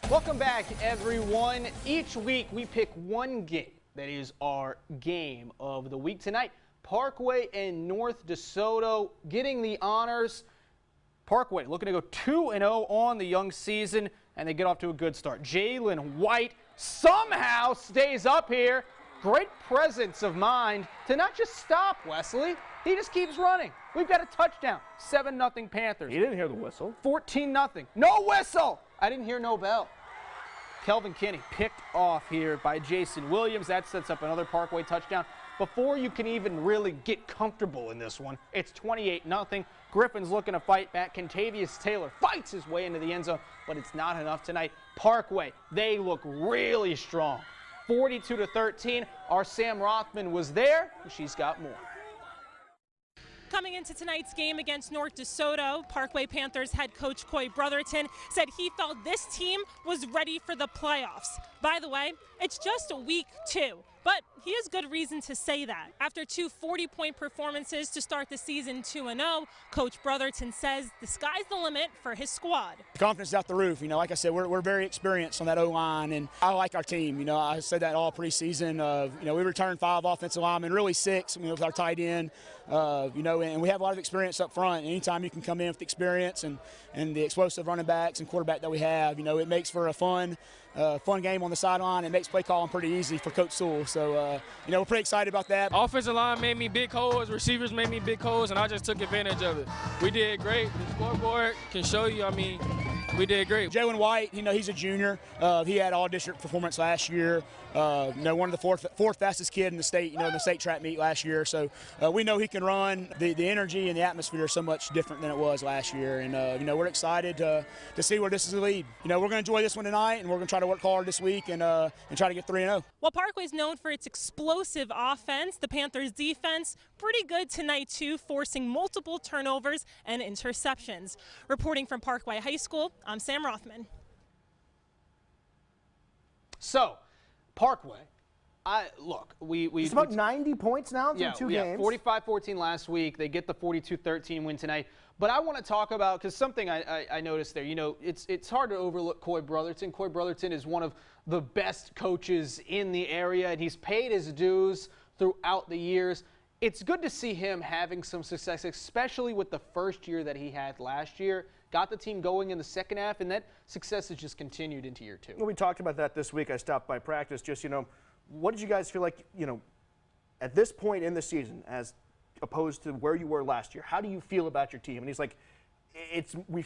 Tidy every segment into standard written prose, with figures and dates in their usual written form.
Welcome back, everyone. Each week we pick one game that is our game of the week. Tonight, Parkway and North DeSoto getting the honors. Parkway looking to go 2-0 on the young season, and they get off to a good start. Jalen White somehow stays up here. Great presence of mind to not just stop Wesley. He just keeps running. We've got a touchdown. 7-0 Panthers. You didn't hear the whistle. 14-0. No whistle. I didn't hear no bell. Kelvin Kinney picked off here by Jason Williams. That sets up another Parkway touchdown. Before you can even really get comfortable in this one, it's 28-0. Griffin's looking to fight back. Contavious Taylor fights his way into the end zone, but it's not enough tonight. Parkway, they look really strong. 42-13. Our Sam Rothman was there, and she's got more. Coming into tonight's game against North DeSoto, Parkway Panthers head coach Coy Brotherton said he felt this team was ready for the playoffs. By the way, it's just week 2, but he has good reason to say that. After 2 40-point performances to start the season 2-0, Coach Brotherton says the sky's the limit for his squad. Confidence out the roof. Like I said, we're very experienced on that O-line, and I like our team. I said that all preseason. We returned 5 offensive linemen, really 6. With our tight end. And we have a lot of experience up front. Anytime you can come in with experience and the explosive running backs and quarterback that we have, it makes for a fun game on the sideline. It makes play calling pretty easy for Coach Sewell. So, we're pretty excited about that. Offensive line made me big holes, receivers made me big holes, and I just took advantage of it. We did great. The scoreboard can show you, we did great. Jalen White, he's a junior. He had all-district performance last year. One of the fourth fastest kid in the state, in the state track meet last year. So we know he can run. The energy and the atmosphere is so much different than it was last year. And, we're excited to see where this is going to lead. We're going to enjoy this one tonight, and we're going to try to work hard this week and try to get 3-0. While Parkway's known for its explosive offense, the Panthers' defense pretty good tonight, too, forcing multiple turnovers and interceptions. Reporting from Parkway High School, I'm Sam Rothman. So, Parkway, it's about 90 points now through 2 games. 45-14 last week. They get the 42-13 win tonight. But I want to talk about, because something I noticed there, it's hard to overlook Coy Brotherton. Coy Brotherton is one of the best coaches in the area, and he's paid his dues throughout the years. It's good to see him having some success, especially with the first year that he had last year. Got the team going in the second half, and that success has just continued into year 2. Well, we talked about that this week. I stopped by practice. Just, what did you guys feel like, at this point in the season, as opposed to where you were last year? How do you feel about your team? And he's like,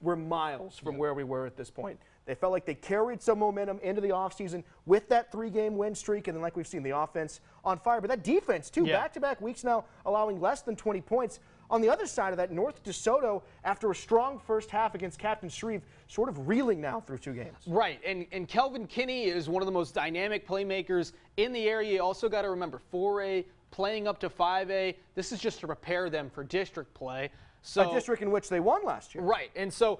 we're miles from where we were at this point. They felt like they carried some momentum into the offseason with that 3-game win streak, and then like we've seen, the offense on fire. But that defense, too, back-to-back weeks now allowing less than 20 points. On the other side of that, North DeSoto, after a strong first half against Captain Shreve, sort of reeling now through 2 games. Right, and Kelvin Kinney is one of the most dynamic playmakers in the area. You also got to remember 4A, playing up to 5A. This is just to prepare them for district play. So, a district in which they won last year. Right, and so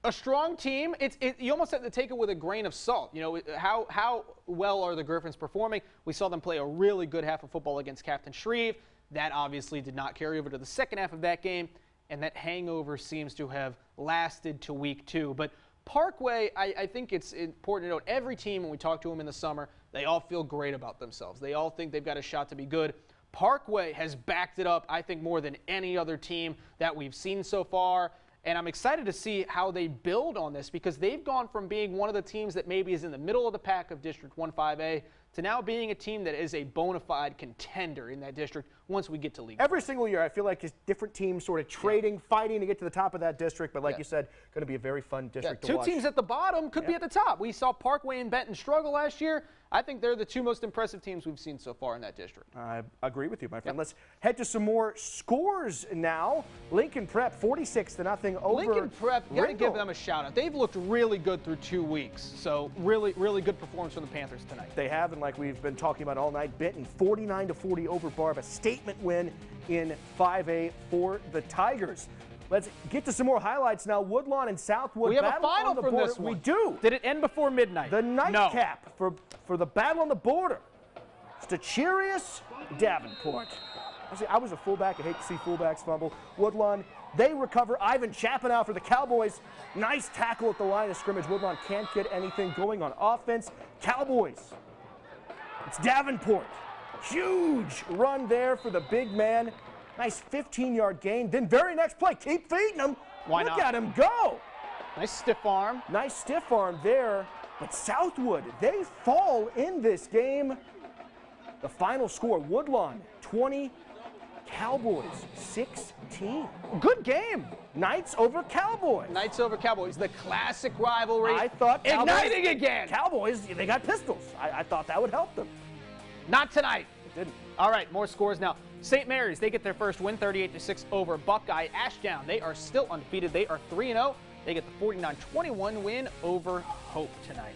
a strong team, you almost have to take it with a grain of salt. How well are the Griffins performing? We saw them play a really good half of football against Captain Shreve. That obviously did not carry over to the second half of that game, and that hangover seems to have lasted to week 2. But Parkway, I think it's important to note, every team, when we talk to them in the summer, they all feel great about themselves. They all think they've got a shot to be good. Parkway has backed it up, I think, more than any other team that we've seen so far. And I'm excited to see how they build on this, because they've gone from being one of the teams that maybe is in the middle of the pack of District 1-5A to now being a team that is a bona fide contender in that district once we get to League. Every single year, I feel like it's different teams sort of trading, fighting to get to the top of that district. But like you said, going to be a very fun district to watch. 2 teams at the bottom could be at the top. We saw Parkway and Benton struggle last year. I think they're the 2 most impressive teams we've seen so far in that district. I agree with you, my friend. Let's head to some more scores now. Lincoln Prep 46-0 over Lincoln Prep, you got to give them a shout out. They've looked really good through 2 weeks. So really, really good performance from the Panthers tonight. They have, and like we've been talking about all night, Benton 49-40 over Barb, a statement win in 5A for the Tigers. Let's get to some more highlights now. Woodlawn and Southwood. We have a final from this one. We do. Did it end before midnight? The nightcap for the battle on the border. Stachirius Davenport. I was a fullback. I hate to see fullbacks fumble. Woodlawn They recover. Ivan Chapinow for the Cowboys. Nice tackle at the line of scrimmage. Woodlawn can't get anything going on offense. Cowboys. It's Davenport. Huge run there for the big man. Nice 15-yard gain. Then very next play, keep feeding him. Why Look not? at him go. Nice stiff arm. Nice stiff arm there. But Southwood, they fall in this game. The final score, Woodlawn 20, Cowboys 16. Good game. Knights over Cowboys. Knights over Cowboys, the classic rivalry. I thought igniting again. Cowboys, they got pistols. I thought that would help them. Not tonight. It didn't. All right, more scores now. St. Mary's, they get their first win, 38-6 over Buckeye. Ashdown, they are still undefeated. They are 3-0. They get the 49-21 win over Hope tonight.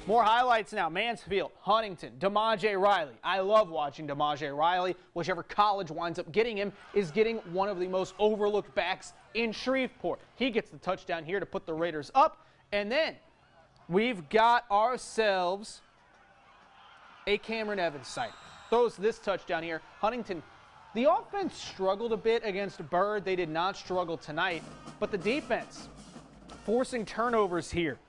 More highlights now. Mansfield, Huntington, DeMaje Riley. I love watching DeMaje Riley. Whichever college winds up getting him is getting one of the most overlooked backs in Shreveport. He gets the touchdown here to put the Raiders up. And then we've got ourselves a Cameron Evans sighting. Throws this touchdown here. Huntington, the offense struggled a bit against Bird. They did not struggle tonight. But the defense forcing turnovers here.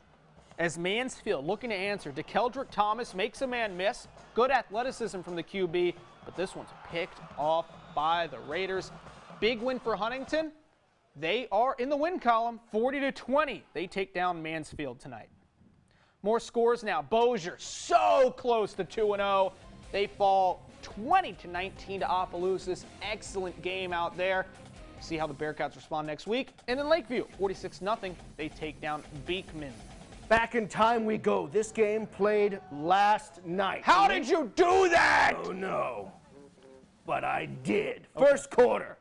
As Mansfield looking to answer, DeKeldrick Thomas makes a man miss. Good athleticism from the QB, but this one's picked off by the Raiders. Big win for Huntington. They are in the win column, 40-20. They take down Mansfield tonight. More scores now. Bossier, so close to 2-0. They fall 20-19 to Opelousas. Excellent game out there. See how the Bearcats respond next week. And in Lakeview, 46-0. They take down Beekman. Back in time we go. This game played last night. How did you do that? Oh, no. But I did. First quarter.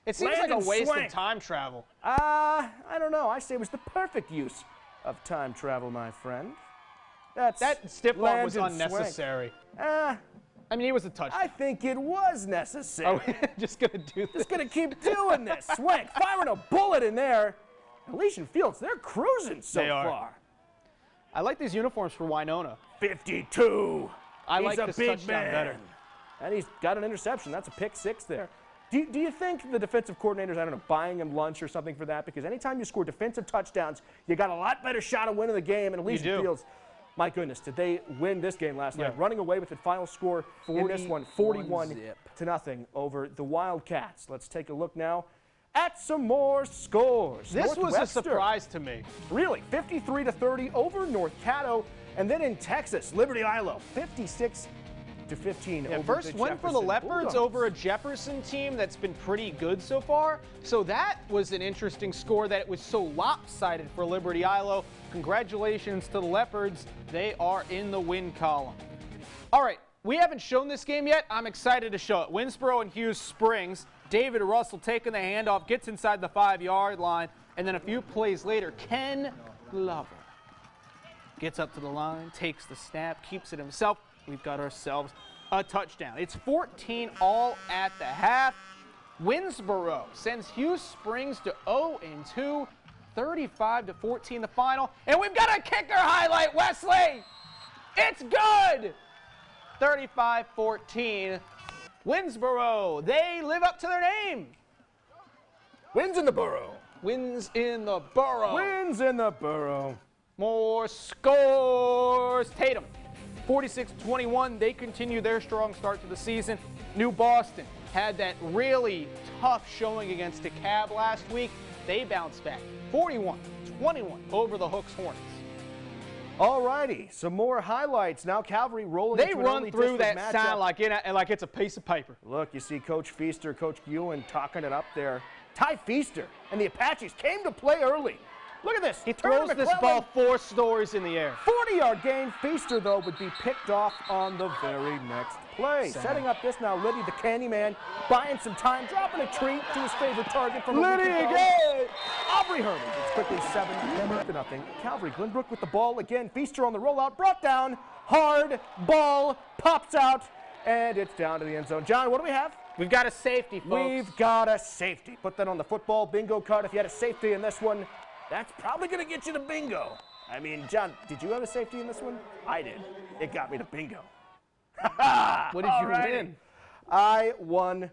It seems like Landon a waste Swank. of time travel. I don't know. I say it was the perfect use of time travel, my friend. That stiff arm was Landon Swank. unnecessary. I mean, he was a touchdown. I think it was necessary. Oh, just going to do this. Just going to keep doing this. Swank firing a bullet in there. Elysian Fields, they're cruising so They are. far. I like these uniforms for Winona. 52. I He's like a this big touchdown man. better. And he's got an interception. That's a pick six there. Do you think the defensive coordinators, I don't know, buying him lunch or something for that? Because anytime you score defensive touchdowns, you got a lot better shot of winning the game. And Elysian Fields, my goodness, did they win this game last night? Running away with the final score in this one, 41-0 over the Wildcats. Let's take a look now at some more scores. This was a Northwestern, surprise to me. Really, 53-30 over North Caddo. And then in Texas, Liberty Ilo, 56-15 over First the win for the Jefferson Leopards Bulldogs. over a Jefferson team that's been pretty good so far. So that was an interesting score that it was so lopsided for Liberty Ilo. Congratulations to the Leopards. They are in the win column. All right, we haven't shown this game yet. I'm excited to show it. Winsboro and Hughes Springs. David Russell taking the handoff, gets inside the 5-yard line, and then a few plays later, Ken Glover gets up to the line, takes the snap, keeps it himself. We've got ourselves a touchdown. It's 14 all at the half. Winsboro sends Hughes Springs to 0-2, 35-14 the final. And we've got a kicker highlight, Wesley. It's good. 35-14. Winsboro, they live up to their name. Wins in the borough. Wins in the borough. Wins in the borough. More scores. Tatum, 46-21. They continue their strong start to the season. New Boston had that really tough showing against DeKalb last week. They bounced back, 41-21 over the Hooks Hornets. All righty, some more highlights. Now Calvary rolling They into an run early through district that matchup. sound like it's a piece of paper. Look, you see Coach Feaster, Coach Ewan talking it up there. Ty Feaster and the Apaches came to play early. Look at this. He throws Turner this McClellan, ball 4 stories in the air. 40-yard gain. Feaster, though, would be picked off on the very next play. Setting up this now, Liddy the Candyman, buying some time, dropping a treat to his favorite target from Liddy again! Aubrey Herman. It's quickly 7-0. Calvary Glenbrook with the ball again. Feaster on the rollout, brought down. Hard ball pops out, and it's down to the end zone. John, what do we have? We've got a safety, folks. We've got a safety. Put that on the football bingo card. If you had a safety in this one, that's probably going to get you to bingo. I mean, John, did you have a safety in this one? I did. It got me to bingo. What did you win? I won.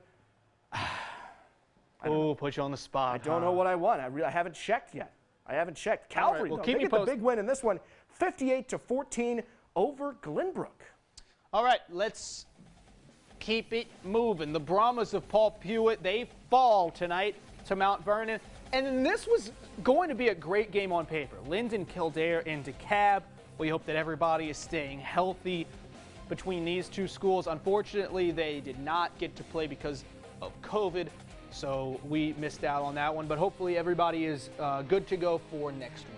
I Ooh, put you on the spot. I don't know what I won. I haven't checked yet. I haven't checked. All right, Calvary, well, though, keep they me get the posted. big win in this one, 58-14 over Glenbrook. All right, let's keep it moving. The Brahmas of Paul Pewitt, they fall tonight to Mount Vernon. And this was going to be a great game on paper. Linden, Kildare, and DeKalb. We hope that everybody is staying healthy between these two schools. Unfortunately, they did not get to play because of COVID, so we missed out on that one. But hopefully everybody is good to go for next week.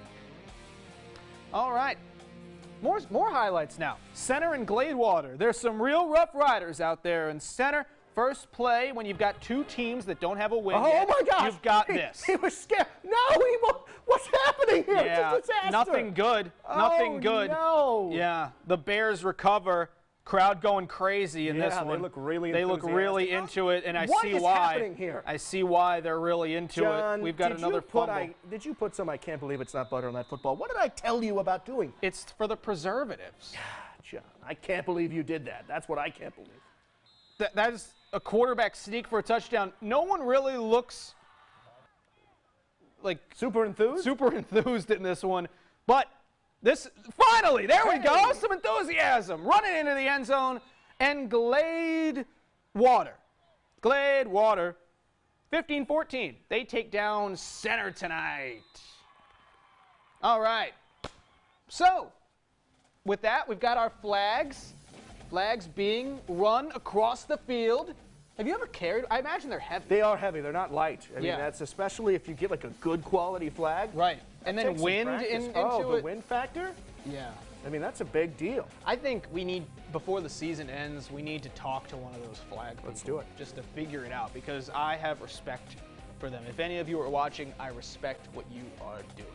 All right. More highlights now. Center and Gladewater. There's some real rough riders out there in Center. First play, when you've got two teams that don't have a win yet, my gosh. you've got this. He was scared. No, what's happening here? Yeah, It's a disaster. nothing good. Nothing good. No. Yeah, the Bears recover. Crowd going crazy in this Yeah, one. they look really They look really enthusiastic. into it, and I What see is why. happening here? I see why they're really into John, it. We've got did another you put fumble. did you put some I can't believe it's not butter on that football? What did I tell you about doing? It's for the preservatives. John, I can't believe you did that. That's what I can't believe. That is a quarterback sneak for a touchdown. No one really looks like Super enthused? super enthused in this one, but this finally, there we go, some enthusiasm running into the end zone, and Gladewater, 15-14. They take down Center tonight. All right. So, with that, we've got our flags being run across the field. Have you ever carried? I imagine they're heavy. They are heavy. They're not light. I mean, Yeah. that's especially if you get like a good quality flag. Right. And That then takes some wind practice. into the it. wind factor? Yeah. I mean, that's a big deal. I think we need, before the season ends, we need to talk to one of those flag people. Let's do it. Just to figure it out, because I have respect for them. If any of you are watching, I respect what you are doing.